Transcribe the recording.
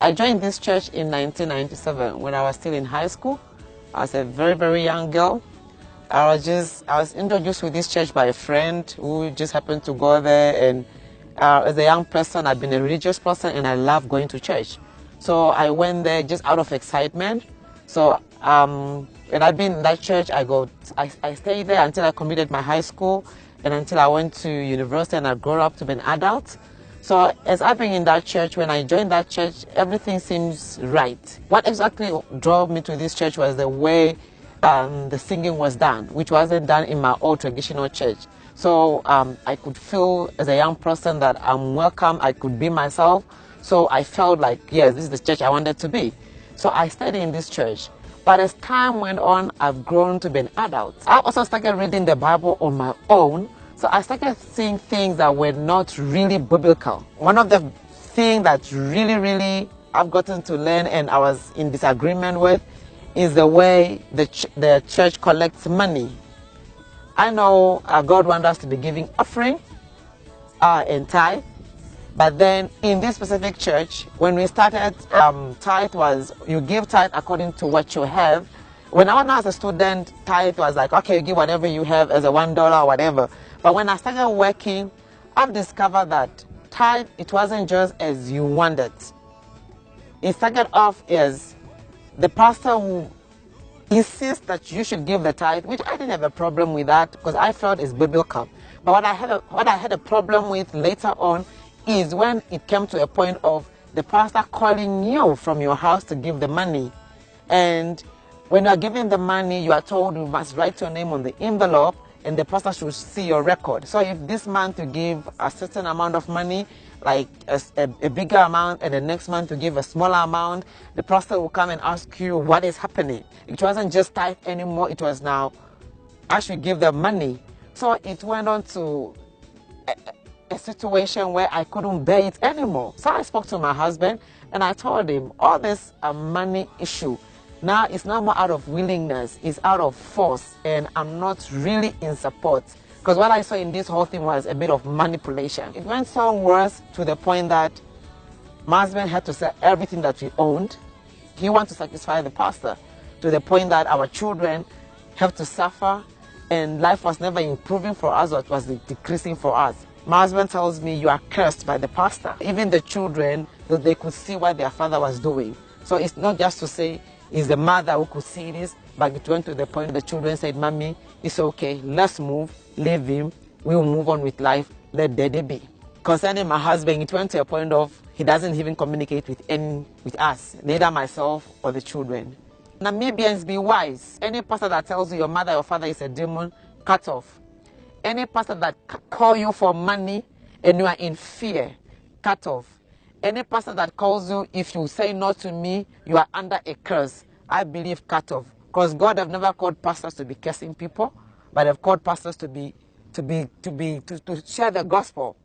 I joined this church in 1997 when I was still in high school. I was a very, very young girl. I was introduced to this church by a friend who just happened to go there, and as a young person, I've been a religious person and I love going to church. So I went there just out of excitement. So when I've been in that church, I stayed there until I completed my high school and until I went to university and I grew up to be an adult. So as I've been in that church, when I joined that church, everything seems right. What exactly drove me to this church was the way the singing was done, which wasn't done in my old traditional church. So I could feel as a young person that I'm welcome, I could be myself. So I felt like, yes, this is the church I wanted to be. So I stayed in this church. But as time went on, I've grown to be an adult. I also started reading the Bible on my own. So I started seeing things that were not really biblical. One of the things that really I've gotten to learn and I was in disagreement with is the way the church collects money. I know God wants us to be giving offering and tithe, but then in this specific church, when we started, tithe was you give tithe according to what you have. When I was a student, tithe was like, okay, you give whatever you have as a $1 or whatever. But when I started working, I've discovered that tithe, it wasn't just as you wanted. It started off as the pastor who insists that you should give the tithe, which I didn't have a problem with that because I felt it's biblical. But what I had a problem with later on is when it came to a point of the pastor calling you from your house to give the money. And when you are giving the money, you are told you must write your name on the envelope and the pastor should see your record. So if this month you give a certain amount of money, like a bigger amount, and the next month to give a smaller amount, the pastor will come and ask you what is happening. It wasn't just tithe anymore, it was now, I should give the money. So it went on to a situation where I couldn't bear it anymore. So I spoke to my husband and I told him all this money issue, now it's not more out of willingness, it's out of force, and I'm not really in support. Because what I saw in this whole thing was a bit of manipulation. It went so worse to the point that my husband had to sell everything that we owned. He wanted to satisfy the pastor to the point that our children have to suffer and life was never improving for us, or it was decreasing for us. My husband tells me, you are cursed by the pastor. Even the children, they could see what their father was doing. So it's not just to say it's the mother who could see this, but it went to the point the children said, Mommy, it's okay, let's move, leave him, we will move on with life, let daddy be. Concerning my husband, it went to a point of he doesn't even communicate with us, neither myself or the children. Namibians, be wise. Any pastor that tells you your mother or father is a demon, cut off. Any pastor that call you for money and you are in fear, cut off. Any pastor that calls you, if you say no to me, you are under a curse, I believe cut off. Because God have never called pastors to be cursing people, but have called pastors to share the gospel.